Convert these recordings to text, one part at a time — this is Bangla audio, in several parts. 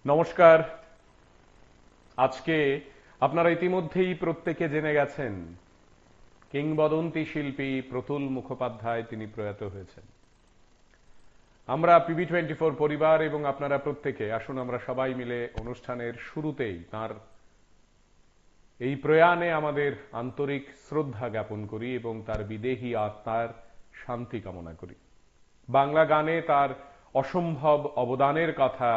নমস্কার। আজকে আপনারা ইতিমধ্যেই প্রত্যেকে জেনে গেছেন কিংবদন্তি শিল্পী প্রতুল মুখোপাধ্যায় তিনি প্রয়াত হয়েছেন। আমরা PB24 পরিবার এবং আপনারা প্রত্যেকে আসুন আমরা সবাই মিলে অনুষ্ঠানের শুরুতেই তার এই প্রয়াণে আমাদের আন্তরিক শ্রদ্ধা জ্ঞাপন করি এবং তার বিদেহী আত্মার শান্তি কামনা করি। বাংলা গানে তার অসম্ভব অবদানের কথা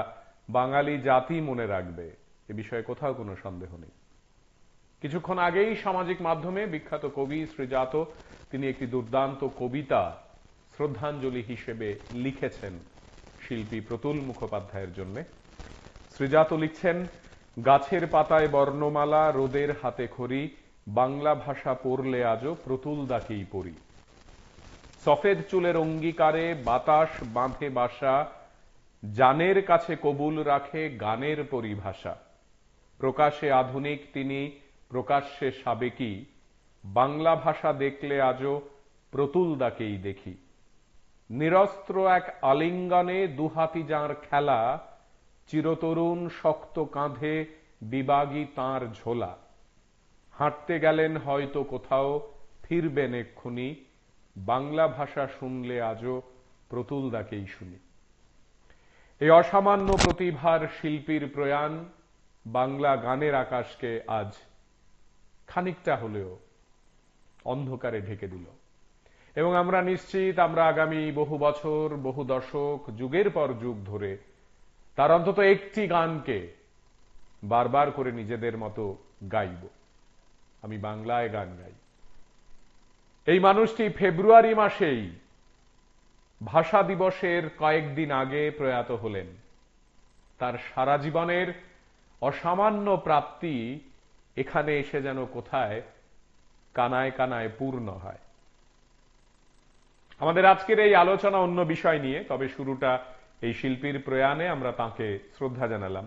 বাঙালি জাতি মনে রাখবে, এ বিষয়ে কোথাও কোনো সন্দেহ নেই। কিছুক্ষণ আগেই সামাজিক মাধ্যমে বিখ্যাত কবি শ্রীজাত তিনি একটি দুর্দান্ত কবিতা শ্রদ্ধাঞ্জলি হিসেবে লিখেছেন শিল্পী প্রতুল মুখোপাধ্যায়ের জন্য। শ্রীজাত লিখছেন, গাছের পাতায় বর্ণমালা, রোদের হাতে খড়ি, বাংলা ভাষা পড়লে আজও প্রতুল দাকেই পড়ি। সফেদ চুলের অঙ্গীকারে বাতাস বাঁধে বাসা, জানের কাছে কবুল রাখে গানের পরিভাষা। প্রকাশে আধুনিক তিনি, প্রকাশ্যে সাবেকি, বাংলা ভাষা দেখলে আজও প্রতুল দাকেই দেখি। নিরস্ত্র এক আলিঙ্গনে দুহাতি যাঁর খেলা, চিরতরুণ শক্ত কাঁধে বিবাগী তাঁর ঝোলা। হাঁটতে গেলেন হয়তো কোথাও, ফিরবেন এক্ষুনি, বাংলা ভাষা শুনলে আজও প্রতুল দাকেই শুনি। এই অসামান্য প্রতিভার শিল্পীর প্রয়াণ বাংলা গানের আকাশকে আজ খানিকটা হলেও অন্ধকারে ঢেকে দিল এবং আমরা নিশ্চিত আমরা আগামী বহু বছর, বহু দশক, যুগের পর যুগ ধরে তার অন্তত একটি গানকে বারবার করে নিজেদের মতো গাইব। আমি বাংলায় গান গাই। এই মানুষটি ফেব্রুয়ারি মাসেই ভাষা দিবসের কয়েকদিন আগে প্রয়াত হলেন। তার সারা জীবনের অসামান্য প্রাপ্তি এখানে এসে যেন কোথায় কানায় কানায় পূর্ণ হয়। আমাদের আজকের এই আলোচনা অন্য বিষয় নিয়ে, তবে শুরুটা এই শিল্পীর প্রয়াণে আমরা তাকে শ্রদ্ধা জানালাম।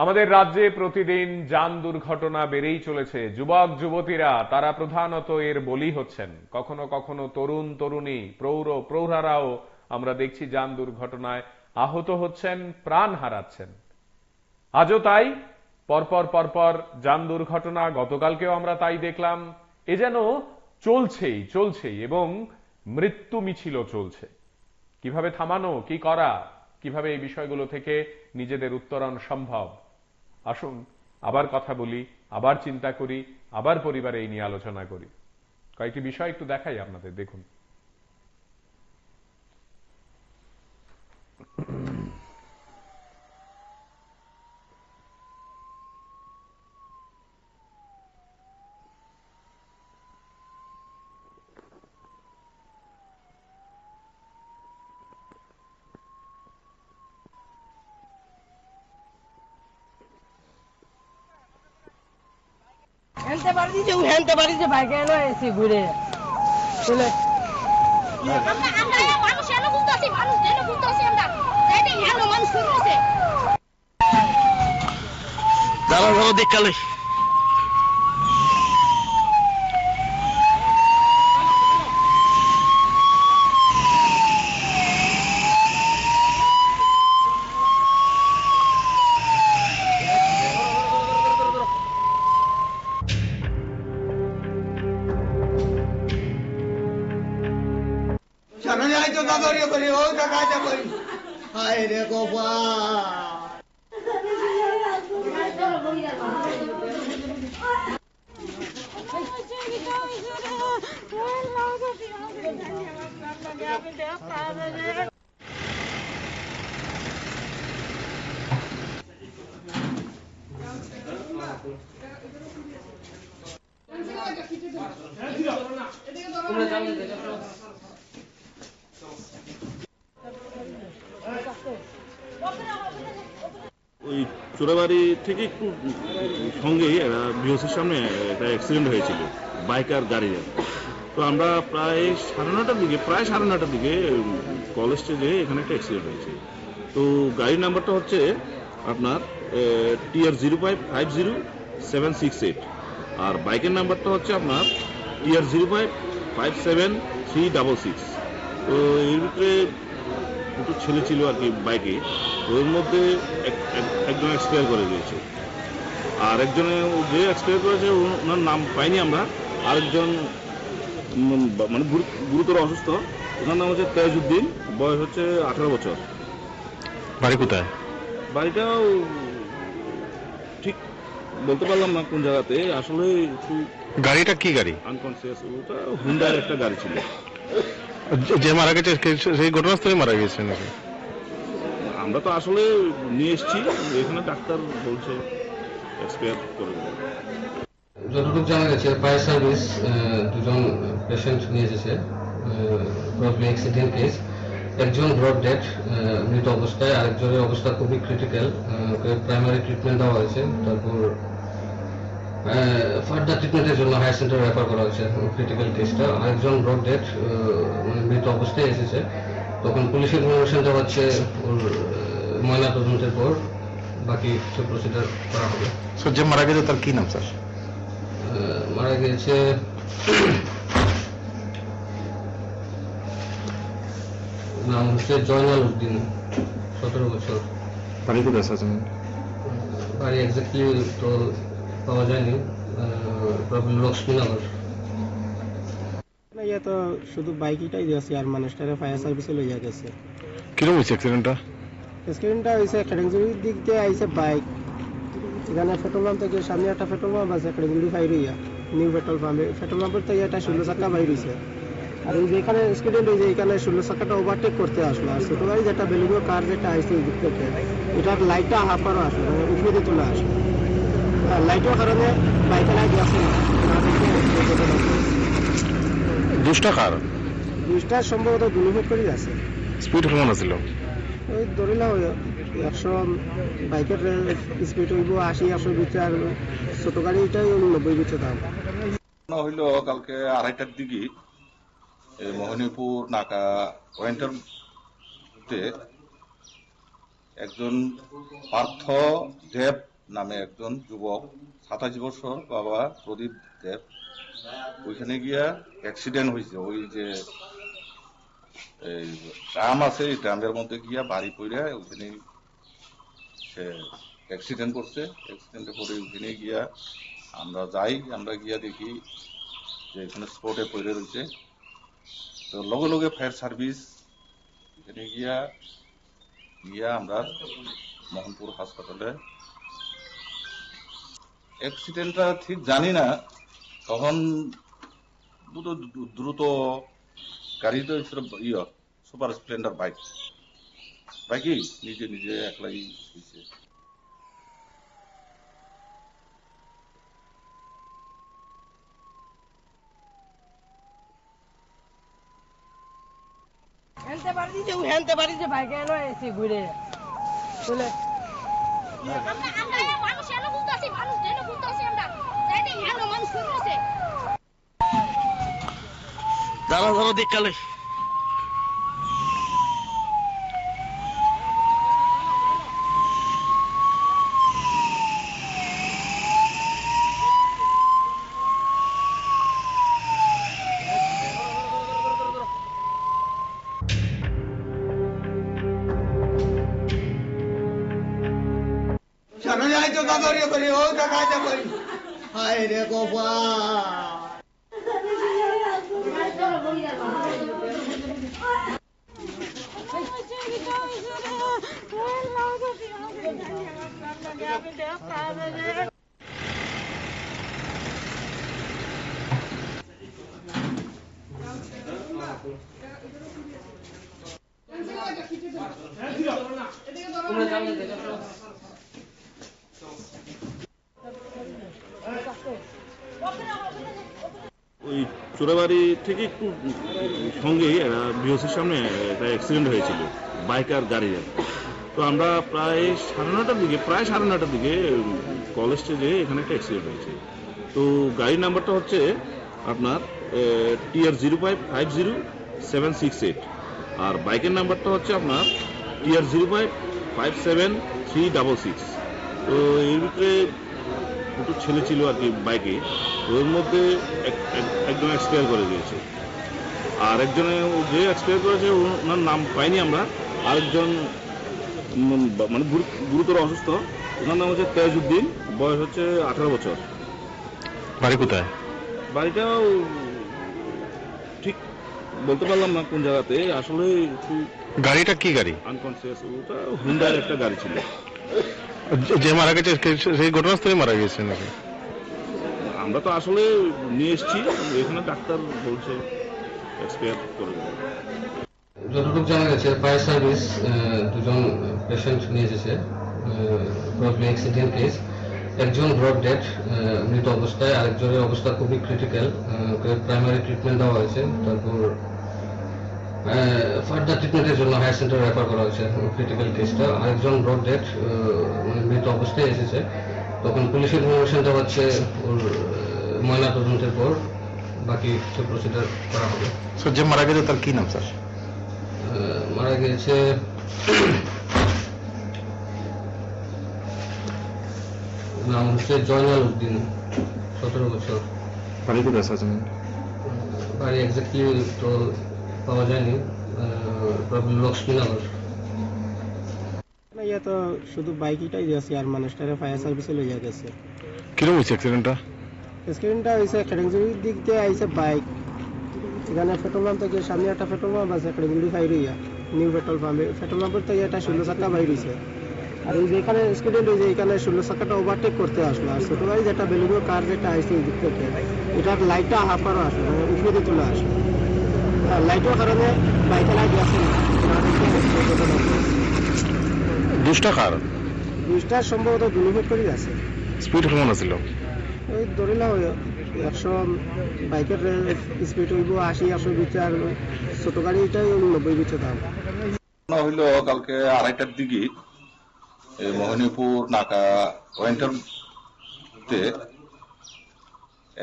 আমাদের রাজ্যে প্রতিদিন যান দুর্ঘটনা বেড়েই চলেছে। যুবক যুবতীরা তারা প্রধানত এর বলি হচ্ছেন। কখনো কখনো তরুণ তরুণী, প্রৌঢ়ারাও আমরা দেখছি যান দুর্ঘটনায় আহত হচ্ছেন, প্রাণ হারাচ্ছেন। আজও তাই, পরপর পরপর যান দুর্ঘটনা, গতকালকেও আমরা তাই দেখলাম। এ যেন চলছেই চলছেই এবং মৃত্যু মিছিলও চলছে। কিভাবে থামানো, কি করা, কিভাবে এই বিষয়গুলো থেকে নিজেদের উত্তরণ সম্ভব, আসুন আবার কথা বলি, আবার চিন্তা করি, আবার পরিবারে এই নিয়ে আলোচনা করি। কয়েকটি বিষয় একটু দেখাই আপনাদের, দেখুন। হেনতে পারি যে হেনতে পারি যে বাইকে এলো এসে ঘুরে চলে আমরা মানুষ এলো বুঝতেছি, মানুষ এলো বুঝতেছি, আমরা এইটা এলো মানুষ শুনতেছে দাঁড়াও দাঁড়াও দেখালে সামনে যাই তো দাদরিয়ে করি, ও কাকাটা করি, হায় রে গোপাল। ওই চোরাবাড়ি থেকে একটু সঙ্গেই বিওসির সামনে একটা অ্যাক্সিডেন্ট হয়েছিল বাইক আর গাড়ির। তো আমরা প্রায় সাড়ে নটার দিকে কলেজ স্টেজে এখানে একটা অ্যাক্সিডেন্ট হয়েছে। তো গাড়ির নাম্বারটা হচ্ছে আপনার TR0550-768 আর বাইকের নাম্বারটা হচ্ছে আপনার TR0557-366। তো এর ভিতরে দুটো ছেলে ছিল আর কি বাইকে, ওর মধ্যে একজন এক্সপায়ার করে গিয়েছে। আর একজনে যে এক্সপায়ার করেছে ওনার নাম পাইনি আমরা। আরেকজন মানে গুরুতর অসুস্থ, ওনার নাম হচ্ছে তেজউদ্দিন, বয়স হচ্ছে 18 বছর। বাড়ি কোথায়? বাড়িটাও ঠিক বলতে পারলাম না কোন জায়গাতে, আসলে একটু গাড়িটা কি গাড়ি? আনকনসিয়াস। ওটা হুন্ডার একটা গাড়ি ছিল। যে মারা গেছে সেই ঘটনাস্থলে মারা গেছে নাকি? আমরা তো আসলে নিয়ে এসেছি, এখানে ডাক্তার বলছে এক্সপায়ার করে দেবে। যতটুকু জানা গেছে ফায়ার সার্ভিস দুজন পেশেন্ট নিয়ে এসেছে, প্রবলি অ্যাক্সিডেন্ট কেস। একজন ব্রড ডেড মৃত অবস্থায়, আরেকজনের অবস্থা খুবই ক্রিটিক্যাল, প্রাইমারি ট্রিটমেন্ট দেওয়া হয়েছে। তারপর ফার্দার ট্রিটমেন্টের জন্য হায়ার সেন্টারে রেফার করা হয়েছে ক্রিটিক্যাল কেসটা। আরেকজন ব্রড ডেড মৃত অবস্থায় এসেছে, তখন পুলিশের ইনফরমেশন দেওয়া হচ্ছে ওর ময়না তদন্তের পর বাকি প্রসিজার করা হবে। যে মারা গেছে তার কি নাম স্যার? মারা গেছে নাম হচ্ছে জয়নাল উদ্দিন, 17 বছর। বাড়ি কোথায় স্যার? বাড়ি এক্স্যাক্টলি তো পাওয়া যায়নি, লক্ষ্মীনগর। ইয়ে তো শুধু বাইকটাই দিয়েছে আর মানুষটারে ফায়ার সার্ভিসে লইয়া গেছে। কিরকম হয়েছে অ্যাক্সিডেন্টটা? অ্যাক্সিডেন্টটা হয়েছে কেটেঙ্গুড়ির দিক দিয়ে আইছে বাইক, এখানে পেট্রোল পাম্প থেকে সামনে একটা পেট্রোল পাম্প আছে কেটেঙ্গুড়ি ফাইর হইয়া, নিউ পেট্রোল পাম্পে, পেট্রোল পাম্পের থেকে একটা 16 চাকা বাইর হয়েছে। আর ওই যেখানে অ্যাক্সিডেন্ট হয়েছে এখানে 16 চাকাটা ওভারটেক করতে আসলো, আর ছোটো গাড়ি যেটা বেলুনো কার যেটা আইছে ওই দিক থেকে এটার লাইটটা হাফারও আসলো, মানে উপরে দিয়ে চলে আসলো। আর লাইটের কারণে বাইকে লাইট আসে না, দুষ্টা কার? দুইটা সম্ভবত দুলুভেট করে আছে। স্পিড কেমন আছিল? ওই ধরিলাম 100 বাইকের স্পিড হইব 80-100 ভিতরে, আর ছোট গাড়িটাই 90 ভিতরে দাম। হইল কালকে 2:30টার দিকে মোহনীপুর নাকা পয়েন্টারতে একজন পার্থ দেব নামে একজন যুবক, 27 বছর, বাবা প্রদীপ দেব, ওইখানে গিয়া অ্যাক্সিডেন্ট হয়েছে। ওই যে এই ট্রাম আছে, এই ট্রামের মধ্যে গিয়া বাড়ি পড়ে ওইখানে সে অ্যাক্সিডেন্ট করছে। অ্যাক্সিডেন্টে পরে ওইখানে গিয়া আমরা যাই, আমরা গিয়া দেখি যে এখানে স্পটে পড়ে রয়েছে। তো লগে লগে ফায়ার সার্ভিস এখানে গিয়া আমরা মোহনপুর হাসপাতালে। অ্যাক্সিডেন্টটা ঠিক জানি না, তখন দ্রুত গাড়ি তো সুপার স্প্লেন্ডার বাইকই নিজে নিজে একলাই হয়েছে। হেনতে পারি যে বাইকে এলো এসে ঘুরে চলে মানুষ এলো বুঝতেছি, মানুষ যেন বুঝতেছি আমরা যাইতে এলো মানুষ শুনতেছে। দাঁড়া দাঁড়া দেখালে সামনে যাই তো কাদরিয়া করি, ও কাকা করি। হায় রে গোপাল। ওই চোরাবাড়ি থেকে একটু সঙ্গেই বিওসির সামনে একটা অ্যাক্সিডেন্ট হয়েছিল বাইক আর গাড়ির। তো আমরা প্রায় 9:30টার দিকে কলেজ স্টেজে এখানে একটা অ্যাক্সিডেন্ট হয়েছে। তো গাড়ির নাম্বারটা হচ্ছে আপনার TR 0550-768, আর বাইকের নাম্বারটা হচ্ছে আপনার TR 0557-366। তো এর ভিতরে দুটো ছেলে ছিল আর কি বাইকে, ওর মধ্যে একজন এক্সপায়ার করে গিয়েছে। আর একজনে যে এক্সপায়ার করেছে ওনার নাম পাইনি আমরা। আরেকজন মানে গুরুতর অসুস্থ, ওনার নাম হচ্ছে তেজউদ্দিন, বয়স হচ্ছে 18 বছর। বাড়ি কোথায়? বাড়িটাও ঠিক বলতে পারলাম না কোন জায়গাতে, আসলে একটু গাড়িটা কি গাড়ি? আনকনসিয়াস। ওটা হুন্ডার একটা গাড়ি ছিল। যে মারা গেছে সেই ঘটনাস্থলে মারা গেছে নাকি? আমরা তো আসলে নিয়ে এসেছি, এখানে ডাক্তার বলছে এক্সপায়ার করে দেবে। যতটুকু জানা গেছে ফায়ার সার্ভিস দুজন পেশেন্ট নিয়ে এসেছে, প্রবলি অ্যাক্সিডেন্ট কেস। একজন ব্রড ডেড মৃত অবস্থায়, আরেকজনের অবস্থা খুবই ক্রিটিক্যাল, প্রাইমারি ট্রিটমেন্ট দেওয়া হয়েছে, তারপর ফার্দার ট্রিটমেন্টের জন্য হায়ার সেন্টারে রেফার করা হয়েছে ক্রিটিক্যাল কেসটা। আরেকজন ব্রড ডেড মৃত অবস্থায় এসেছে, তখন পুলিশের ইনফরমেশন দেওয়া হচ্ছে ওর ময়না তদন্তের পর বাকি প্রসিডিউর করা হবে। স্যার, যে মারা গেছে তার কি নাম স্যার? মারা গেছে নাম হচ্ছে জয়নাল উদ্দিন, 17 বছর। বাড়ি কোথায় স্যার? বাড়ি এক্স্যাক্টলি তো পাওয়া যায়নি, লক্ষ্মীনগর। না, ইয়া তো শুধু বাইকটাই যাচ্ছে আর মানুষটারে ফায়ার সার্ভিসে লইয়া গেছে। কিরকম হয়েছে অ্যাক্সিডেন্টটা? অ্যাক্সিডেন্টটা হয়েছে কেটেঙ্গুড়ির দিক দিয়ে আইছে বাইক, এখানে পেট্রোল পাম্প থেকে সামনে একটা পেট্রোল পাম্প আছে, কেটেঙ্গুড়ি ফাইর হইয়া নিউ পেট্রোল পাম্পে, পেট্রোল পাম্পের থেকে একটা 16 চাকা বাইর হয়েছে। আর ওই যেখানে অ্যাক্সিডেন্ট হয়েছে এখানে 16 চাকাটা ওভারটেক করতে আসলো, আর ছোট ভাই যেটা বেলুনো কার যেটা আইছে এই দিক থেকে, এটার লাইটটা হাফ করা আসলো, মানে উপরে চলে আসলো, আর লাইটের কারণে বাইকে লাইট আসে না। দুষ্টা কার? দুইটা সম্ভবত দুনিফেট করে আছে। স্পিড কেমন আছিল? ওই ধরিলাম 100 বাইকের স্পিড হইব 80-100 ভিতরে, আর ছোট গাড়িটাই 90 ভিতরে দাম। হইলো কালকে 2:30টার দিকে এই মোহিনীপুর নাকা ওয়েন্টারতে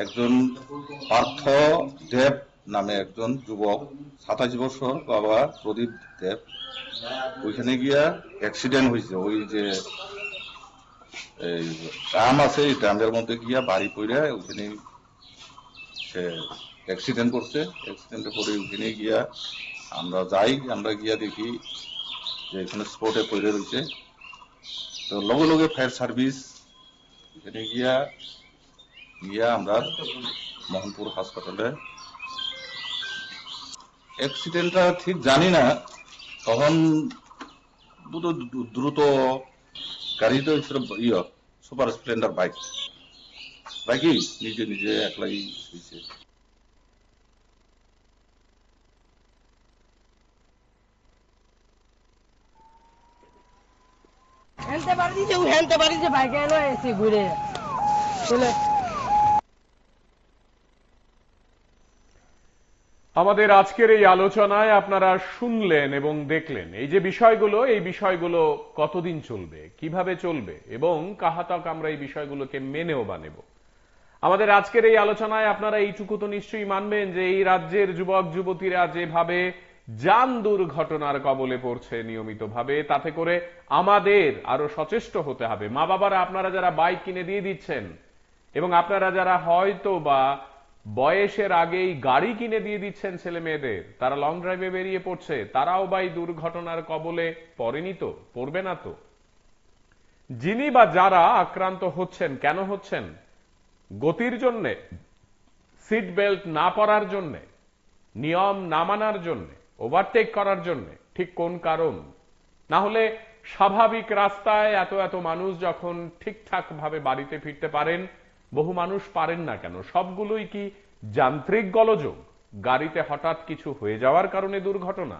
একজন পার্থ দেব নামে একজন যুবক, 27 বছর, বাবা প্রদীপ দেব, ওইখানে গিয়া অ্যাক্সিডেন্ট হয়েছে। ওই যে এই ড্রাম আছে, এই ড্রামের মধ্যে গিয়া বাড়ি পড়ে ওখানে সে অ্যাক্সিডেন্ট করছে। অ্যাক্সিডেন্টে পরে ওখানে গিয়া আমরা যাই, আমরা গিয়া দেখি যে এখানে স্পটে পড়ে রয়েছে। তো লগে লগে ফায়ার সার্ভিস এখানে গিয়া আমরা মোহনপুর হাসপাতালে, অ্যাক্সিডেন্টটা ঠিক জানি না, তখন দ্রুত গাড়ি তো সুপার স্প্লেন্ডার বাইকই নিজে নিজে একলাই হয়েছে। হেনতে পারি যে বাইকে এনে এসে ঘুরে চলে। আমাদের আজকের এই আলোচনায় আপনারা শুনলেন এবং দেখলেন এই যে বিষয়গুলো, এই বিষয়গুলো কতদিন চলবে, কিভাবে চলবে এবং কাহাতক আমরা এই বিষয়গুলোকে মেনেও বা নেব। আমাদের আজকের এই আলোচনায় আপনারা এইটুকু তো নিশ্চয়ই মানবেন যে এই রাজ্যের যুবক যুবতীরা যেভাবে যান দুর্ঘটনার কবলে পড়ছে নিয়মিতভাবে, তাতে করে আমাদের আরো সচেষ্ট হতে হবে। মা বাবারা, আপনারা যারা বাইক কিনে দিয়ে দিচ্ছেন এবং আপনারা যারা হয়তো বা বয়সের আগেই গাড়ি কিনে দিয়ে দিচ্ছেন ছেলে মেয়েদের, তারা লং ড্রাইভে বেরিয়ে পড়ছে, তারাও বা এই দুর্ঘটনার কবলে পড়েনি তো, পড়বে না তো? যিনি বা যারা আক্রান্ত হচ্ছেন, কেন হচ্ছেন? গতির জন্যে, সিট বেল্ট না পরার জন্যে, নিয়ম না মানার জন্যে, ওভারটেক করার জন্যে, ঠিক কোন কারণ? না হলে স্বাভাবিক রাস্তায় এত এত মানুষ যখন ঠিকঠাক ভাবে বাড়িতে ফিরতে পারেন, বহু মানুষ পারেন না কেন? সবগুলোই কি যান্ত্রিক গোলযোগ? গাড়িতে হঠাৎ কিছু হয়ে যাওয়ার কারণে দুর্ঘটনা?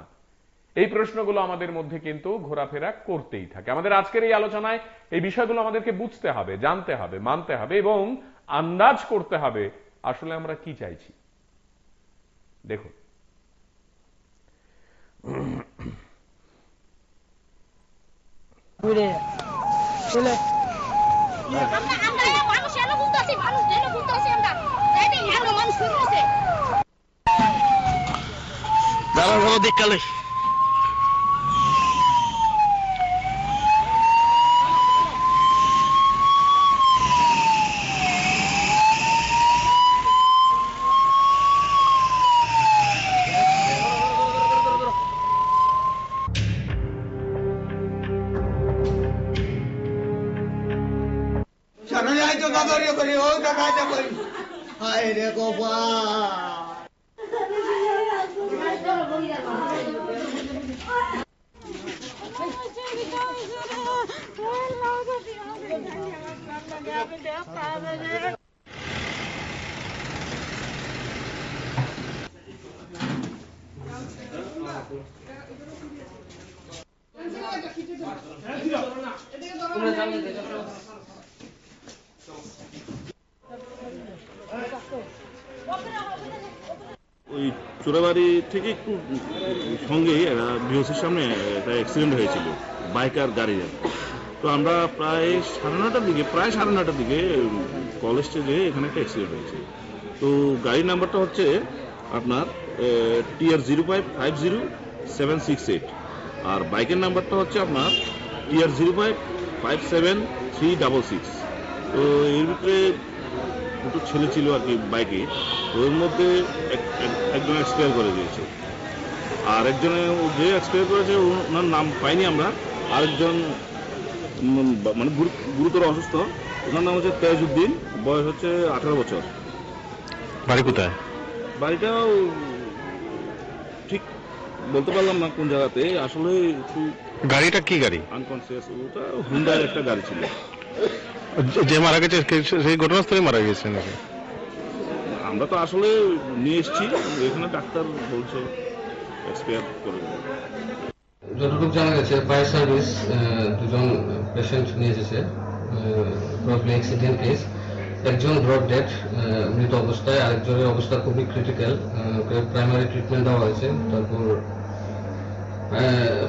এই প্রশ্নগুলো আমাদের মধ্যে কিন্তু ঘোরাফেরা করতেই থাকে। আমাদের আজকের এই আলোচনায় এই বিষয়গুলো আমাদেরকে বুঝতে হবে, জানতে হবে, মানতে হবে এবং আন্দাজ করতে হবে আসলে আমরা কি চাইছি। দেখুন, ঘুরে চলে। দেখকালে জমা করি ওই টাকাটা করি হায় রে কপাল ওই চোরাবাড়ি থেকে একটু সঙ্গেই বিওসির সামনে একটা অ্যাক্সিডেন্ট হয়েছিল বাইক আর গাড়ির। তো আমরা প্রায় সাড়ে নটার দিকে কলেজ স্টেজে এখানে একটা অ্যাক্সিডেন্ট হয়েছে। তো গাড়ির নাম্বারটা হচ্ছে আপনার TR 0550-768 আর বাইকের নাম্বারটা হচ্ছে আপনার TR 0557-366। তো এর ভিতরে দুটো ছেলে ছিল আর কি বাইকে, ওর মধ্যে একজন এক্সপায়ার করে দিয়েছে, আর একজনে যে এক্সপায়ার করেছে ওনার নাম পাইনি আমরা। আরেকজন মানে গুরুতর অসুস্থ, ওনার নাম হচ্ছে তেজউদ্দিন, বয়স হচ্ছে 18 বছর। বাড়ি কোথায়? বাড়িটাও ঠিক বলতে পারলাম না কোন জায়গাতে, আসলে একটু গাড়িটা কি গাড়ি? আনকনসিয়াস। ওটা হুন্ডার একটা গাড়ি ছিল। যে মারা গেছে সেই ঘটনাস্থলে মারা গেছে নাকি? আমরা তো আসলে নিয়ে এসেছি, এখানে ডাক্তার বলছে এক্সপায়ার করে দেবে। যতটুকু জানা গেছে ফায়ার সার্ভিস দুজন পেশেন্ট নিয়ে এসেছে, প্রবলি অ্যাক্সিডেন্ট কেস। একজন ব্রড ডেড মৃত অবস্থায়, আরেকজনের অবস্থা খুবই ক্রিটিক্যাল, প্রাইমারি ট্রিটমেন্ট দেওয়া হয়েছে, তারপর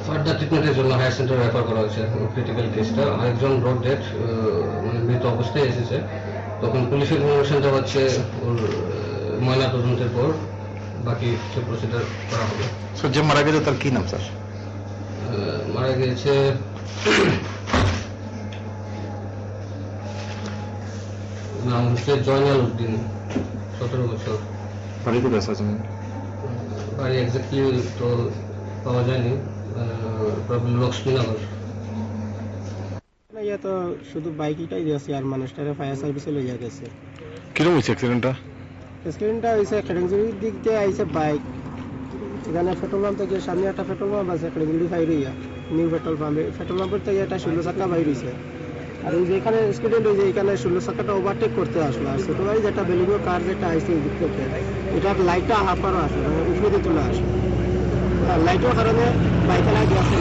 ফার্দার ট্রিটমেন্টের জন্য হায়ার সেন্টারে রেফার করা হয়েছে ক্রিটিক্যাল কেসটা। আরেকজন ব্রড ডেড মানে মৃত অবস্থায় এসেছে, তখন পুলিশের ইনফরমেশনটা হচ্ছে ওর ময়না তদন্তের পর বাকি প্রসিডিউর করা হবে। স্যার যে মারা গেছে তার কি নাম স্যার? মারা গিয়েছে নাম হচ্ছে জয়নাল উদ্দিন, 17 বছর। বাড়ি কোথায় স্যার? বাড়ি এক্স্যাক্টলি তো পাওয়া যায়নি, লক্ষ্মীনগর। ইয়া তো শুধু বাইকটাই দিয়েছে আর মানুষটারে ফায়ার সার্ভিসে লইয়া গেছে। কিরকম হয়েছে অ্যাক্সিডেন্টটা? অ্যাক্সিডেন্টটা হয়েছে খেড়েঞ্জুরির দিক দিয়ে আইছে বাইক, এখানে পেট্রোল পাম্প থেকে সামনে একটা পেট্রোল পাম্প আছে, খেড়েঞ্জুরি ফাইর হইয়া নিউ পেট্রোল পাম্পে, পেট্রোল পাম্পের থেকে একটা 16 চাকা বাইর হয়েছে। আর ওই যেখানে অ্যাক্সিডেন্ট হয়েছে এখানে 16 চাকাটা ওভারটেক করতে আসলো, আর ছোটো গাড়ি যেটা বেলিগো কার যেটা আইসে দিক থেকে এটার লাইটটা হাফারও আসে, মানে উপরে দিয়ে চলে আসে, আর লাইটের কারণে বাইকেরা গেছে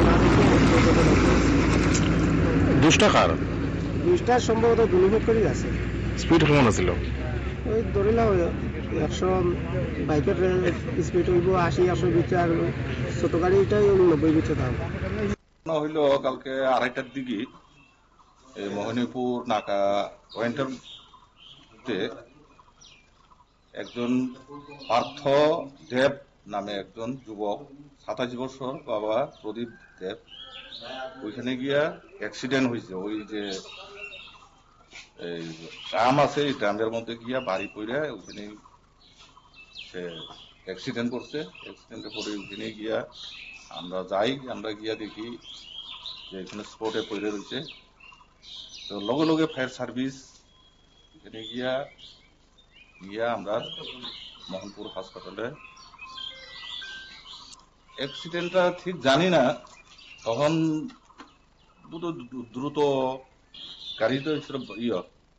না দেখে দুষ্টা কার? দুইটা সম্ভবত দুলুভেট করে আছে। স্পিড কেমন ছিল? ওই ধরিলাম 100, বাইকের স্পিড হইব 80-100 ভিতরে, আর ছোট গাড়িটাই 90 ভিতরে দাম। হইল কালকে 2:30টার দিকে এই মোহিনীপুর নাকা ওয়েন্টারতে একজন পার্থ দেব নামে একজন যুবক, 27 বছর, বাবা প্রদীপ দেব, ওইখানে গিয়া অ্যাক্সিডেন্ট হয়েছে। ওই যে এই ট্রাম আছে, এই ট্রামের মধ্যে গিয়া বাড়ি পড়ে ওইখানে সে অ্যাক্সিডেন্ট করছে। অ্যাক্সিডেন্টে পরে ওইখানে গিয়া আমরা গিয়া দেখি যে এখানে স্পটে পড়ে রয়েছে। তো লগে লগে ফায়ার সার্ভিস এখানে গিয়া আমরা মোহনপুর হাসপাতালে, অ্যাক্সিডেন্টটা ঠিক জানি না, তখন দ্রুত গাড়ি তো ছিল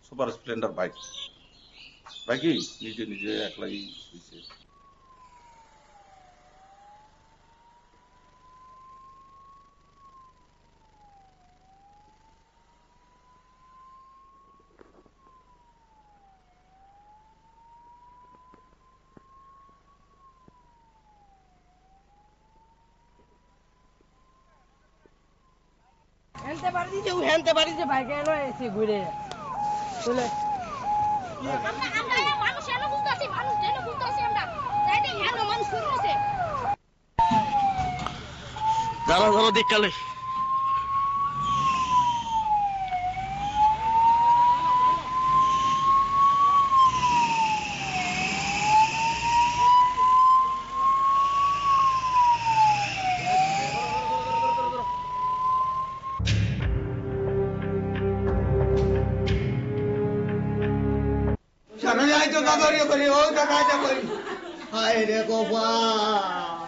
সুপার স্প্লেন্ডার বাইকই নিজে একলাই হয়েছে। হেনতে পারি যে বাইকে এলো এসে ঘুরে চলে যারা দেখকালে করি করি ও কাকা করি হায় রে কপাল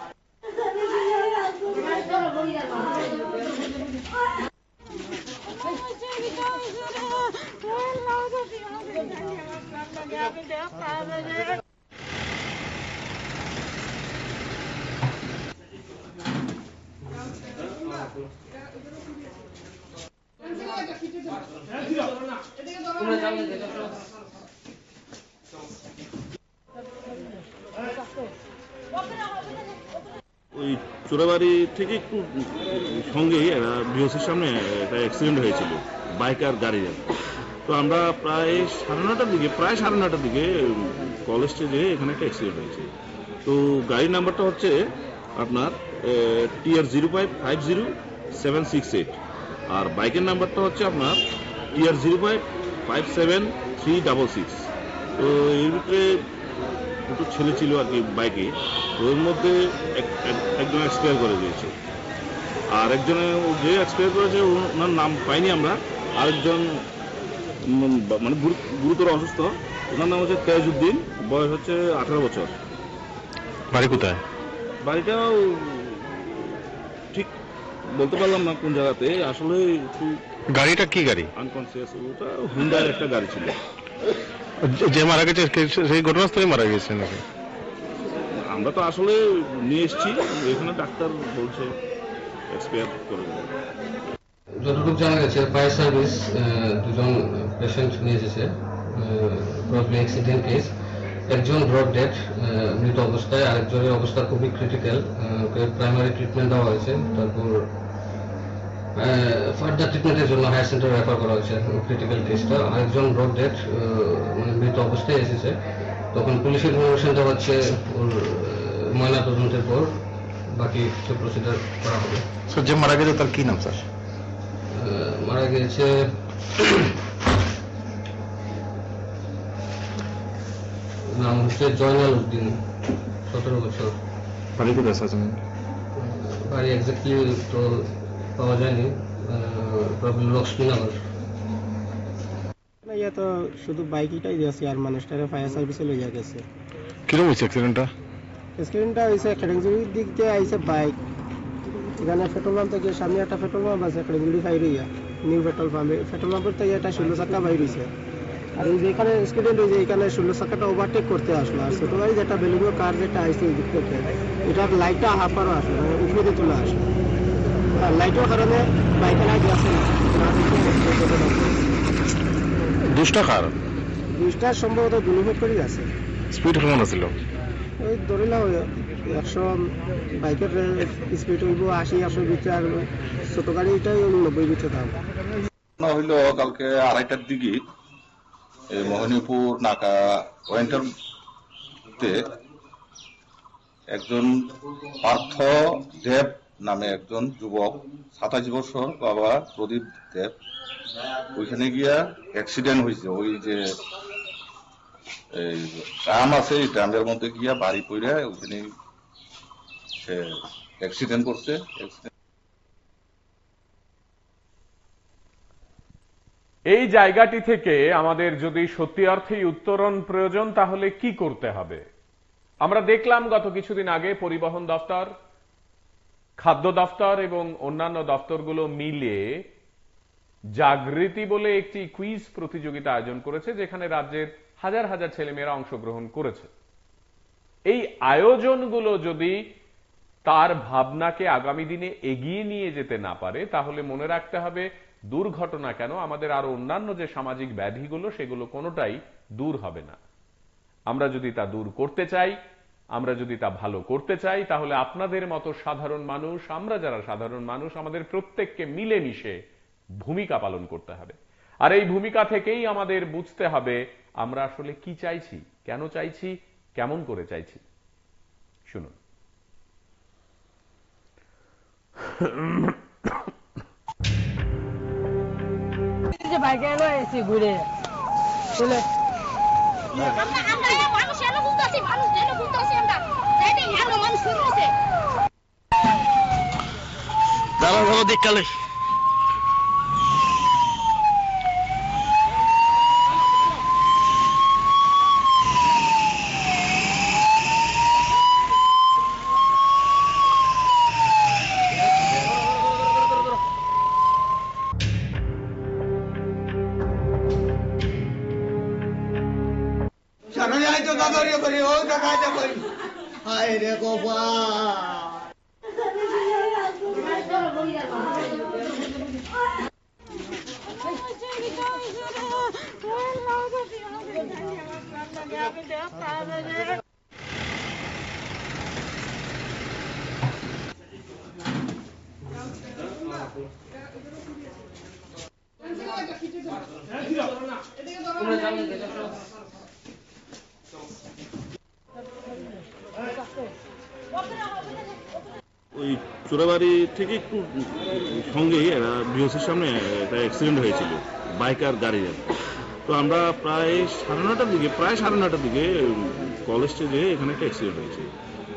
ওই চোরাবাড়ি থেকে একটু সঙ্গেই বিওসির সামনে একটা অ্যাক্সিডেন্ট হয়েছিল বাইক আর গাড়ির। তো আমরা প্রায় সাড়ে নটার দিকে কলেজ স্টেজে এখানে একটা অ্যাক্সিডেন্ট হয়েছে। তো গাড়ির নাম্বারটা হচ্ছে আপনার TR 0550-768 আর বাইকের নাম্বারটা হচ্ছে আপনার TR 0557-366। তো এর ভিতরে দুটো ছেলে ছিল আর কি বাইকে, ওর মধ্যে একজন এক্সপায়ার করে দিয়েছে, আর একজনে যে এক্সপায়ার করেছে ওনার নাম পাইনি আমরা। আরেকজন মানে গুরুতর অসুস্থ, ওনার নাম হচ্ছে তেজউদ্দিন, বয়স হচ্ছে 18 বছর। বাড়ি কোথায়? বাড়িটাও ঠিক বলতে পারলাম না কোন জায়গাতে, আসলে একটু গাড়িটা কি গাড়ি? আনকনসিয়াস। ওটা হুন্ডার একটা গাড়ি ছিল। যে মারা গেছে সেই ঘটনাস্থলে মারা গেছে নাকি? আমরা তো আসলে নিয়ে এসেছি, এখানে ডাক্তার বলছে এক্সপায়ার করে দেবে। যতটুকু জানা গেছে ফায়ার সার্ভিস দুজন পেশেন্ট নিয়ে এসেছে, প্রবলি অ্যাক্সিডেন্ট কেস। একজন ব্রড ডেড মৃত অবস্থায়, আরেকজনের অবস্থা খুবই ক্রিটিক্যাল, প্রাইমারি ট্রিটমেন্ট দেওয়া হয়েছে, তারপর ফার্দার ট্রিটমেন্টের জন্য হায়ার সেন্টারে রেফার করা হয়েছে ক্রিটিক্যাল কেসটা। আরেকজন ব্রড ডেড মানে মৃত অবস্থায় এসেছে, তখন পুলিশের ইনফরমেশনটা হচ্ছে ওর ময়না তদন্তের পর বাকি কিছু প্রসিজার করা হবে। স্যার যে মারা গেছে তার কি নাম স্যার? মারা গিয়েছে নাম হচ্ছে জয়নাল উদ্দিন, 17 বছর। বাড়ি কোথায় স্যার? বাড়ি এক্স্যাক্টলি তো পাওয়া যায়নি, লক্ষ্মীনগর। ইয়া তো শুধু বাইকটাই দিয়েছে আর মানুষটারে ফায়ার সার্ভিসে লইয়া গেছে। কিরকম হয়েছে অ্যাক্সিডেন্টটা? অ্যাক্সিডেন্টটা হয়েছে খেড়েঞ্জুরির দিক দিয়ে আইছে বাইক, এখানে পেট্রোল পাম্প থেকে সামনে একটা পেট্রোল পাম্প আছে, খেড়েঞ্জুরি ফাইর হইয়া নিউ পেট্রোল পাম্পে, পেট্রোল পাম্পের থেকে একটা 16 চাকা বাইর হয়েছে। আর এই যেখানে অ্যাক্সিডেন্ট হয়েছে এখানে 16 চাকাটা ওভারটেক করতে আসলো, আর ছোটো গাড়ি যেটা বেলুনো কার যেটা আইছে এই দিক থেকে এটার লাইটটা হাফারও আসলো, মানে উপরে তুলে আসলো, আর লাইটের কারণে বাইকের আগে আসে না। দুষ্টা কার? দুইটা সম্ভবত দুলুমেট করে আছে। স্পিড কেমন ছিল? ওই ধরিলাম 100, বাইকের স্পিড হইব 80-100 ভিতরে, আর ছোট গাড়িটাই 90 ভিতরে দাম। হইল কালকে 2:30টার দিকে মোহিনীপুর নাকা ওয়েন্টারতে একজন পার্থ দেব নামে একজন যুবক, 27 বছর, বাবা প্রদীপ দেব, ওইখানে গিয়া অ্যাক্সিডেন্ট হয়েছে। ওই যে এই ট্রাম আছে, এই ট্রামের মধ্যে গিয়া বাড়ি পড়ে ওইখানে সে অ্যাক্সিডেন্ট করছে। এই জায়গাটি থেকে আমাদের যদি সত্যি অর্থেই উত্তরণ প্রয়োজন, তাহলে কি করতে হবে? আমরা দেখলাম গত কিছুদিন আগে পরিবহন দপ্তর, খাদ্য দপ্তর এবং অন্যান্য দপ্তরগুলো মিলে জাগৃতি বলে একটি কুইজ প্রতিযোগিতা আয়োজন করেছে, যেখানে রাজ্যের হাজার হাজার ছেলেমেয়েরা অংশগ্রহণ করেছে। এই আয়োজনগুলো যদি তার ভাবনাকে আগামী দিনে এগিয়ে নিয়ে যেতে না পারে, তাহলে মনে রাখতে হবে দুর্ঘটনা কেন, আমাদের আরো অন্যান্য যে সামাজিক ব্যাধিগুলো সেগুলো কোনোটাই দূর হবে না। আমরা যদি তা দূর করতে চাই, আমরা যদি তা ভালো করতে চাই, তাহলে আপনাদের মতো সাধারণ মানুষ, আমরা যারা সাধারণ মানুষ, আমাদের প্রত্যেককে মিলেমিশে ভূমিকা পালন করতে হবে। আর এই ভূমিকা থেকেই আমাদের বুঝতে হবে আমরা আসলে কি চাইছি, কেন চাইছি, কেমন করে চাইছি। শুনুন। বাইকে এলো এসি ঘুরে চলে দাঁড়া দেখকালে টাকা কই হায় রে কপাল ওই চোরাবাড়ি থেকে একটু সঙ্গেই একটা বিওসির সামনে একটা অ্যাক্সিডেন্ট হয়েছিল বাইক আর গাড়ির। তো আমরা প্রায় সাড়ে নটার দিকে কলেজ স্টেজে এখানে একটা অ্যাক্সিডেন্ট হয়েছে।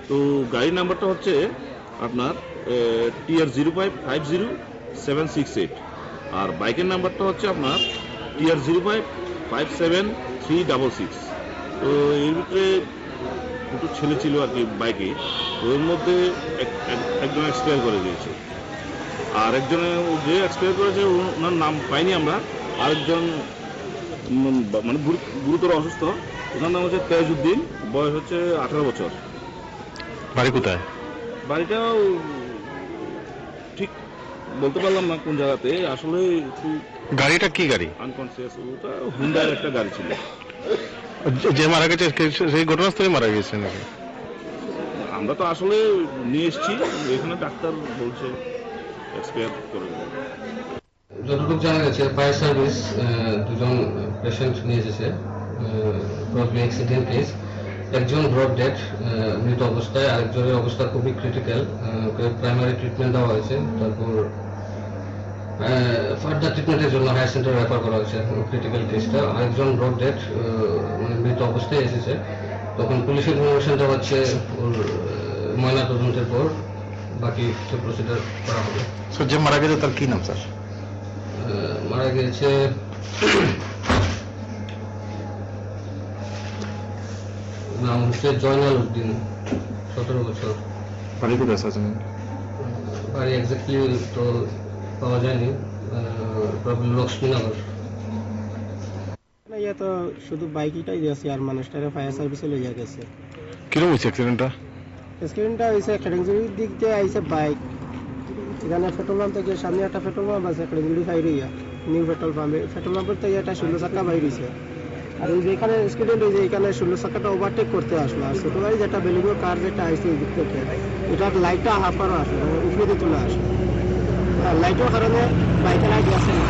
তো গাড়ির নাম্বারটা হচ্ছে আপনার TR 0550-768 আর বাইকের নাম্বারটা হচ্ছে আপনার TR 0557-366। তো এর ভিতরে দুটো ছেলে ছিল আর কি বাইকে, ওর মধ্যে একজন এক্সপায়ার করে দিয়েছে, আর একজনে যে এক্সপায়ার করেছে ওনার নাম পাইনি আমরা। আরেকজন মানে গুরুতর অসুস্থ, ওনার নাম হচ্ছে তেজউদ্দিন, বয়স হচ্ছে 18 বছর। বাড়ি কোথায়? বাড়িটাও ঠিক বলতে পারলাম না কোন জায়গাতে, আসলে একটু গাড়িটা কি গাড়ি? আনকনসিয়াস। ওটা হুন্ডার একটা গাড়ি ছিল। যে মারা গেছে সেই ঘটনাস্থলে মারা গেছে নাকি? আমরা তো আসলে নিয়ে এসেছি, এখানে ডাক্তার বলছে এক্সপায়ার করে দেবে। যতটুকু জানা গেছে ফায়ার সার্ভিস দুজন পেশেন্ট নিয়ে এসেছে, প্রবলি অ্যাক্সিডেন্ট কেস। একজন ব্রড ডেড মৃত অবস্থায়, আরেকজনের অবস্থা খুবই ক্রিটিক্যাল, প্রাইমারি ট্রিটমেন্ট দেওয়া হয়েছে, তারপর ফার্দার ট্রিটমেন্টের জন্য হায়ার সেন্টারে রেফার করা হয়েছে ক্রিটিক্যাল কেসটা। আরেকজন ব্রড ডেড মানে মৃত অবস্থায় এসেছে, তখন পুলিশের ইনফরমেশনটা হচ্ছে ওর ময়না তদন্তের পর বাকি প্রসিডিউর করা হবে। স্যার, যে মারা গেছে তার কি নাম স্যার? মারা গেছে নাম হচ্ছে জয়নাল উদ্দিন, 17 বছর। বাড়ি কোথায় স্যার? বাড়ি এক্স্যাক্টলি তো পাওয়া যায়নি, লক্ষ্মীনগর। না, ইয়া তো শুধু বাইকটাই দিয়েছে আর মানুষটারে ফায়ার সার্ভিসে লইয়া গেছে। কিরকম হয়েছে অ্যাক্সিডেন্টটা? অ্যাক্সিডেন্টটা হয়েছে খেড়েঞ্জুরির দিক দিয়ে আইছে বাইক, এখানে পেট্রোল পাম্প থেকে সামনে একটা পেট্রোল পাম্প আছে, খেড়েঞ্জুরি ফাইর হইয়া নিউ পেট্রোল পাম্পে, পেট্রোল পাম্পের থেকে একটা 16 চাকা বাইর হয়েছে। আর ওই যেখানে অ্যাক্সিডেন্ট হয়েছে এখানে 16 চাকাটা ওভারটেক করতে আসলো, আর ছোটো গাড়ি যেটা বেলুগো কার যেটা আইছে এই দিক থেকে এটার লাইটটা হাফারও আসলো, উপরে দিয়ে তুলে আসলো, আর লাইটের কারণে বাইকের আগে আসে না।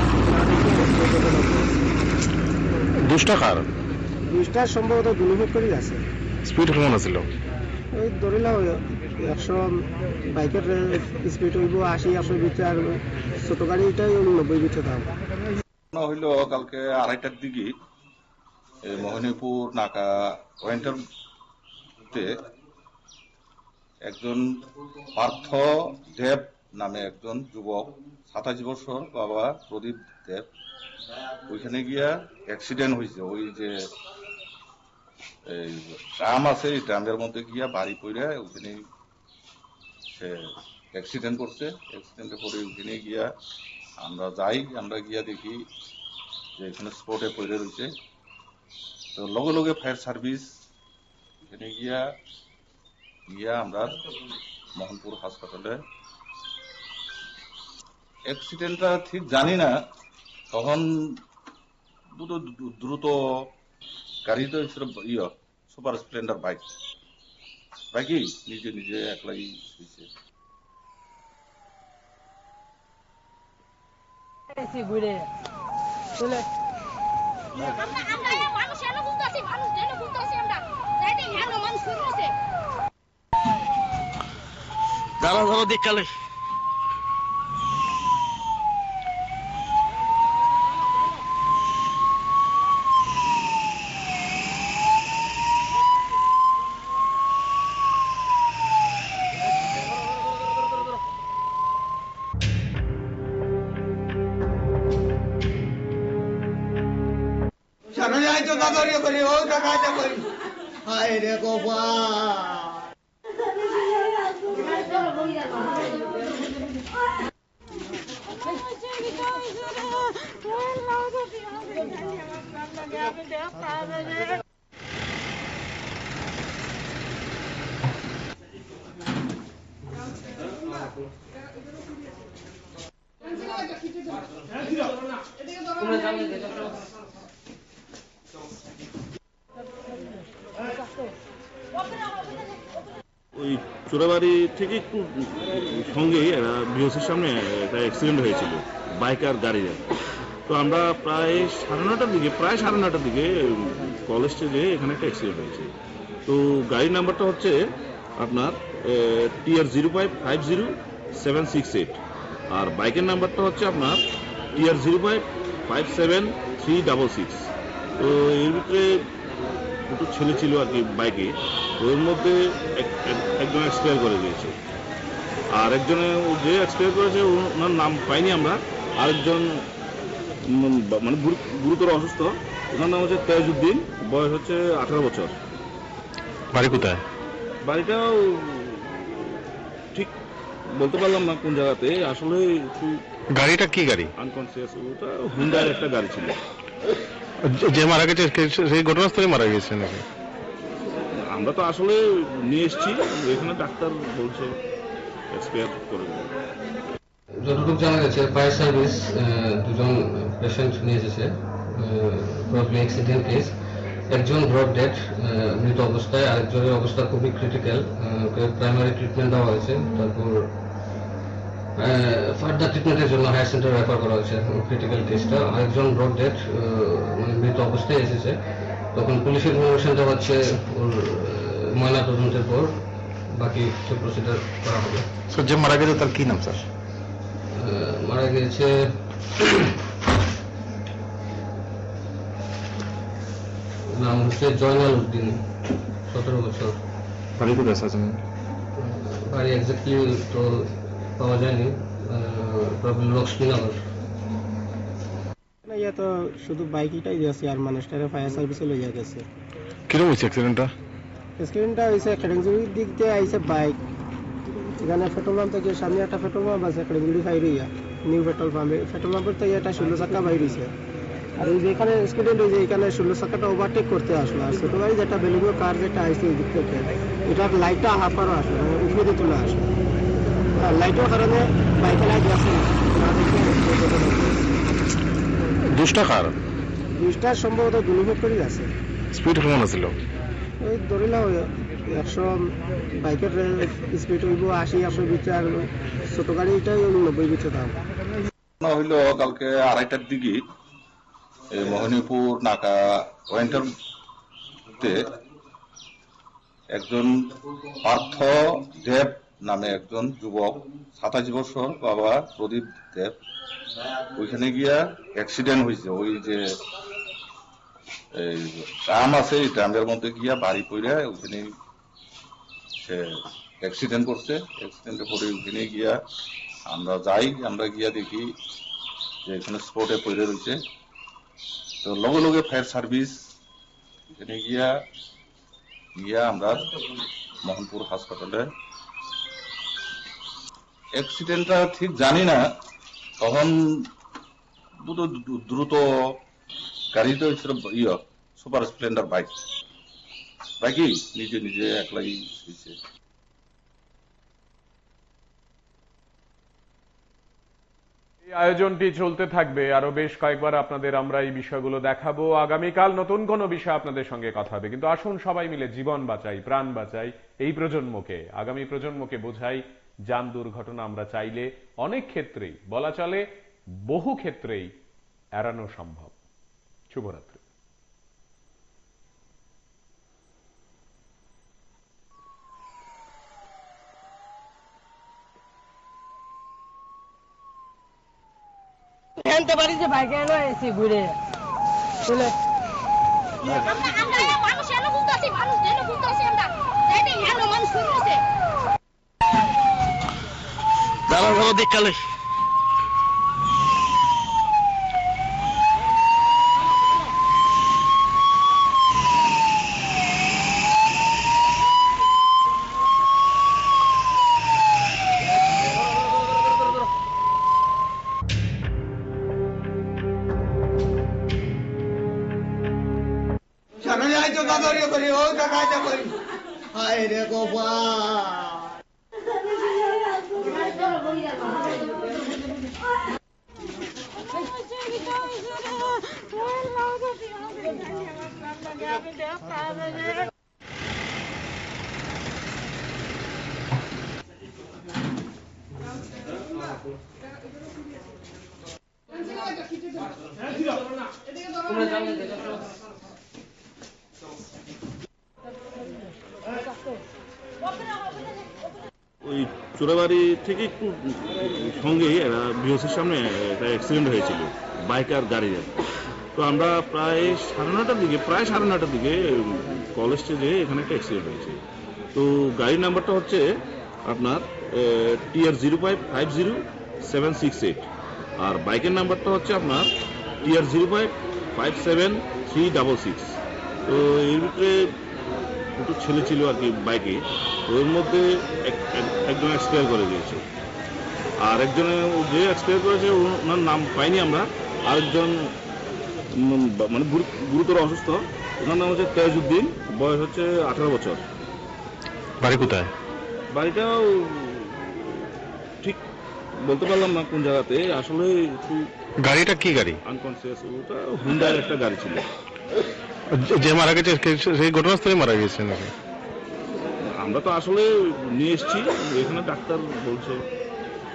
দুষ্টা কার? দুইটার সম্ভবত দুলুভেট করে আছে। স্পিড কেমন আছিল? ওই ধরিলাম 100 বাইকের স্পিড হইব 80-100 ভিতরে, আর ছোট গাড়িটাই 90 ভিতরে দাম। হইল কালকে 2:30টার দিকে মোহিনীপুর নাকা ওয়েন্টারতে একজন পার্থ দেব নামে একজন যুবক, 27 বছর, বাবা প্রদীপ দেব, ওইখানে গিয়া অ্যাক্সিডেন্ট হয়েছে। ওই যে এই ট্রাম আছে, এই ট্রামের মধ্যে গিয়া বাড়ি পড়ে ওখানে সে অ্যাক্সিডেন্ট করছে। অ্যাক্সিডেন্টে পরে ওখানে গিয়া আমরা যাই, আমরা গিয়া দেখি যে এখানে স্পটে পড়ে রয়েছে। তো লগে লগে ফায়ার সার্ভিস এখানে গিয়া আমরা মোহনপুর হাসপাতালে, অ্যাক্সিডেন্টটা ঠিক জানি না, তখন দ্রুত গাড়ি তো সুপার স্প্লেন্ডার বাইকই নিজে নিজে একলাই হয়েছে। ঘুরে চলে দাঁড়া দাঁড়া দেখালে সামনে যাই তো কাকারিয়া করি, ও কাকা করি হায় রে কপাল। ওই চোরাবাড়ি থেকে একটু সঙ্গেই বিওসির সামনে একটা অ্যাক্সিডেন্ট হয়েছিল বাইক আর গাড়ির। তো আমরা প্রায় 9:30 দিকে কলেজ স্টেজে এখানে একটা অ্যাক্সিডেন্ট হয়েছে। তো গাড়ির নাম্বারটা হচ্ছে আপনার TR0550-768 আর বাইকের নাম্বারটা হচ্ছে আপনার TR0557-366। তো এর ভিতরে দুটো ছেলে ছিল আর কি বাইকে, ওর মধ্যে একজন এক্সপায়ার করে দিয়েছে, আর একজনে যে এক্সপায়ার করেছে ওনার নাম পাইনি আমরা। আরেকজন মানে গুরুতর অসুস্থ, ওনার নাম হচ্ছে তেজউদ্দিন, বয়স হচ্ছে 18 বছর। বাড়ি কোথায়? বাড়িটাও ঠিক বলতে পারলাম না কোন জায়গাতে, আসলে একটু গাড়িটা কি গাড়ি? আনকনসিয়াস। ওটা হুন্ডার একটা গাড়ি ছিল। যে মারা গেছে সেই ঘটনাস্থলে মারা গেছে নাকি? আমরা তো আসলে নিয়ে এসেছি, এখানে ডাক্তার বলছে এক্সপায়ার করে। যতটুকু জানা গেছে ফায়ার সার্ভিস দুজন পেশেন্ট নিয়ে এসেছে, প্রবলি অ্যাক্সিডেন্ট কেস। একজন ব্রড ডেড মৃত অবস্থায়, আরেকজনের অবস্থা খুবই ক্রিটিক্যাল, প্রাইমারি ট্রিটমেন্ট দেওয়া হয়েছে, তারপর ফার্দার ট্রিটমেন্টের জন্য হায়ার সেন্টারে রেফার করা হয়েছে ক্রিটিক্যাল কেসটা। আরেকজন ব্রড ডেড মানে মৃত অবস্থায় এসেছে, তখন পুলিশের ইনফরমেশন দেওয়া হচ্ছে ওর ময়না তদন্তের পর বাকি প্রসিডিউর করা হবে। স্যার, যে মারা গেছে তার কি নাম স্যার? মারা গিয়েছে নাম হচ্ছে জয়নাল উদ্দিন, 17 বছর। বাড়ি কোথায় স্যার? বাড়ি এক্স্যাক্টলি তো পাওয়া যায়নি, লক্ষ্মীনগর। ইয়া তো শুধু বাইকটাই দিয়েছে আর মানুষটারে ফায়ার সার্ভিসে লইয়া গেছে। কিরকম হয়েছে অ্যাক্সিডেন্টটা? অ্যাক্সিডেন্টটা হয়েছে কেলেঙ্গুড়ির দিক দিয়ে আইছে বাইক, এখানে পেট্রোল পাম্প থেকে সামনে একটা পেট্রোল পাম্প আছে, কেলেঙ্গুড়ি ফায়ার হইয়া নিউ পেট্রোল পাম্পের থেকে একটা 16 চাকা বাইর হয়েছে। আর এই যেখানে অ্যাক্সিডেন্ট হয়েছে এখানে 16 চাকাটা ওভারটেক করতে আসলো, আর ছোট গাড়ি যেটা বেলুনো কার যেটা আইছে এই দিক থেকে এটার লাইটটা হাফারও আসলো, উপরে চলে আসলো, আর লাইটের কারণে বাইকে লাইট গেছে না দেখে দুষ্টা কার? দুইটা সম্ভবত দুলুভোগ করে আছে। স্পিড কেমন ছিল? ওই ধরিলাম 100, বাইকের স্পিড হইব 80-100 ভিতরে, আর ছোট গাড়িটাই 90 ভিতরে দাম। হইল কালকে 2:30টার দিকে মোহিনীপুর নাকা ওয়েন্টারতে একজন পার্থ দেব নামে একজন যুবক, 27 বছর, বাবা প্রদীপ দেব, ওইখানে গিয়া অ্যাক্সিডেন্ট হয়েছে। ওই যে ট্রাম আছে, এই ট্রামের মধ্যে গিয়া বাড়ি পড়ে ওখানে সে অ্যাক্সিডেন্ট করছে। অ্যাক্সিডেন্টে পরে ওখানে গিয়া আমরা গিয়া দেখি যে এখানে স্পটে পড়ে রয়েছে। তো লগে লগে ফায়ার সার্ভিস এখানে গিয়া আমরা মোহনপুর হাসপাতালে, অ্যাক্সিডেন্টটা ঠিক জানি না, তখন দ্রুত গাড়িটা হচ্ছিল সুপার স্প্লেন্ডার বাইকই নিজে একলাই হয়েছে। এই আয়োজনটি চলতে থাকবে, আরো বেশ কয়েকবার আপনাদের আমরা এই বিষয়গুলো দেখাবো। আগামীকাল নতুন কোনো বিষয় আপনাদের সঙ্গে কথা হবে, কিন্তু আসুন সবাই মিলে জীবন বাঁচাই, প্রাণ বাঁচাই, এই প্রজন্মকে, আগামী প্রজন্মকে বোঝাই যান দুর্ঘটনা আমরা চাইলে অনেক ক্ষেত্রেই, বলা চলে বহু ক্ষেত্রেই এড়ানো সম্ভব। শুভরাত্রি। জানতে পারি যে বাইকে এলো এসি ঘুরে চলে মানুষ এলো বুঝতেছি, মানুষ এলো বুঝতেছি, আমরা এলো মানুষ শুনতেছে দাঁড়া দেখালে সামনে যাই তো কাকারি করি, ও কাকাটা করি, হায় রে গোপাল। ওই চোরাবাড়ি থেকে একটু সঙ্গেই একটা বিওসির সামনে একটা অ্যাক্সিডেন্ট হয়েছিল বাইক আর গাড়ির। তো আমরা প্রায় 9:30টার দিকে কল স্টেজে এখানে একটা অ্যাক্সিডেন্ট হয়েছে। তো গাড়ির নাম্বারটা হচ্ছে আপনার TR0550-768 আর বাইকের নাম্বারটা হচ্ছে আপনার TR0557-366। তো এর ভিতরে দুটো ছেলে ছিল আর কি বাইকে। ওর মধ্যে একজন এক্সপায়ার করে গিয়েছে, আর একজনে যে এক্সপায়ার করেছে ওনার নাম পাইনি আমরা। আরেকজন মানে গুরুতর অসুস্থ, ওনার নাম হচ্ছে তেজউদ্দিন, বয়স হচ্ছে 18 বছর। বাড়ি কোথায়? বাড়িটাও ঠিক বলতে পারলাম না কোন জায়গাতে, আসলে একটু গাড়িটা কি গাড়ি? আনকনসিয়াস। ওটা হুন্ডার একটা গাড়ি ছিল। যে মারা গেছে সেই ঘটনাস্থলে মারা গেছে নাকি? আমরা তো আসলে নিয়ে এসেছি, এখানে ডাক্তার বলছে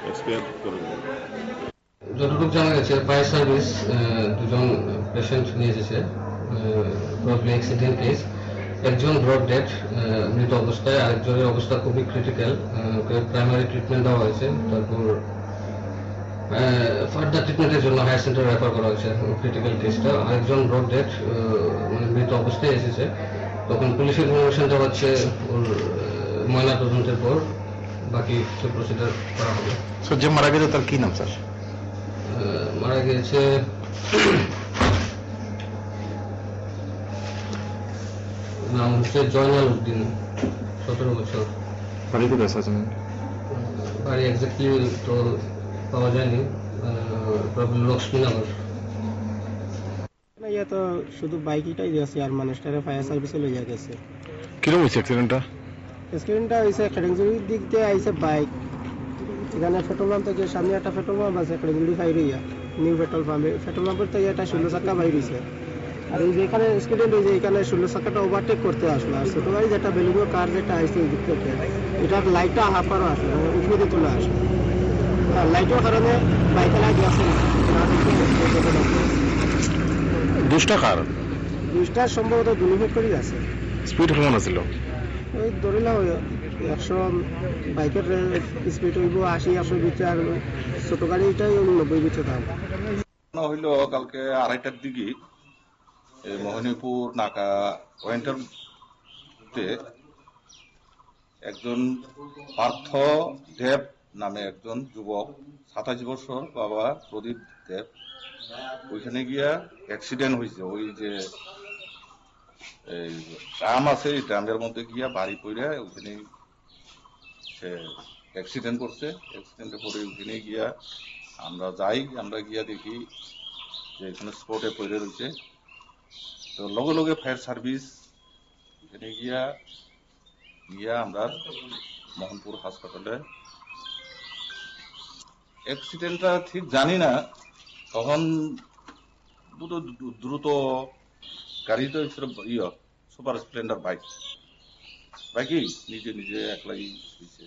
এক্সপায়ার করে। যতটুকু জানা গেছে ফায়ার সার্ভিস দুজন পেশেন্ট নিয়ে এসেছে, প্রবলি অ্যাক্সিডেন্ট কেস। একজন ব্রড ডেড মৃত অবস্থায়, আরেকজনের অবস্থা খুবই ক্রিটিক্যাল, প্রাইমারি ট্রিটমেন্ট দেওয়া হয়েছে। তারপর ফার্দার ট্রিটমেন্টের জন্য হায়ার সেন্টারে রেফার করা হয়েছে ক্রিটিক্যাল কেসটা। আরেকজন ব্রড ডেড মানে মৃত অবস্থায় এসেছে, তখন পুলিশের ইনফরমেশন দেওয়া হচ্ছে ওর ময়না তদন্তের পর বাকি প্রসিডিউর করা হবে। যে মারা গেছে তার কি নাম স্যার? মারা গিয়েছে নাম হচ্ছে জয়নাল উদ্দিন, 17 বছর। বাড়ি কোথায় স্যার? বাড়ি এক্স্যাক্টলি তো পাওয়া যায়নি, লক্ষ্মীনগর। ইয়া তো শুধু বাইকটাই গেছে আর মানুষটারে ফায়ার সার্ভিসে লইয়া গেছে। কিরকম হয়েছে অ্যাক্সিডেন্টটা? অ্যাক্সিডেন্টটা হয়েছে খেড়েংজুড়ির দিক দিয়ে আইছে বাইক, এখানে পেট্রোল পাম্প থেকে সামনে একটা পেট্রোল পাম্প আছে, খেড়েংজুড়ি ফাইর হইয়া নিউ পেট্রোল পাম্পে, পেট্রোল পাম্পের থেকে একটা 16 চাকা বাইর হয়েছে। আর এই যেখানে অ্যাক্সিডেন্ট হয়েছে এখানে 16 চাকাটা ওভারটেক করতে আসলো, আর ছোট গাড়ি যেটা বেলুগো কার যেটা আসছে এই দিক থেকে এটার লাইটটা হাফারও আছে, উপরে দিয়ে চলে আসে। আর লাইটের কারণে বাইকেরা গেছে দুষ্টা কার? দুইটা সম্ভবত দুর্নীতি করে আছে। স্পিড কেমন আছিল? ওই ধরিলাম 100 বাইকের স্পিড হইব 80-100 ভিতরে, আর ছোট গাড়িটাই 90 ভিতরে দাম। হইল কালকে 2:30টার দিকে মোহনীপুর নাকা ওয়েন্টারতে একজন পার্থ দেব নামে একজন যুবক, 27 বছর, বাবা প্রদীপ দেব, ওইখানে গিয়া অ্যাক্সিডেন্ট হয়েছে। ওই যে এই ট্রাম আছে, এই ট্রামের মধ্যে গিয়া বাড়ি পড়ে ওইখানে সে অ্যাক্সিডেন্ট করছে। অ্যাক্সিডেন্টে পরে ওইখানে গিয়া আমরা যাই, আমরা গিয়া দেখি যে এখানে স্পটে পড়ে রয়েছে। তো লগে লগে ফায়ার সার্ভিস এখানে গিয়া আমরা মোহনপুর হাসপাতালে। অ্যাক্সিডেন্টটা ঠিক জানি না, তখন দ্রুত গাড়ি তো সুপার স্প্লেন্ডার বাইকই নিজে একলাই হয়েছে।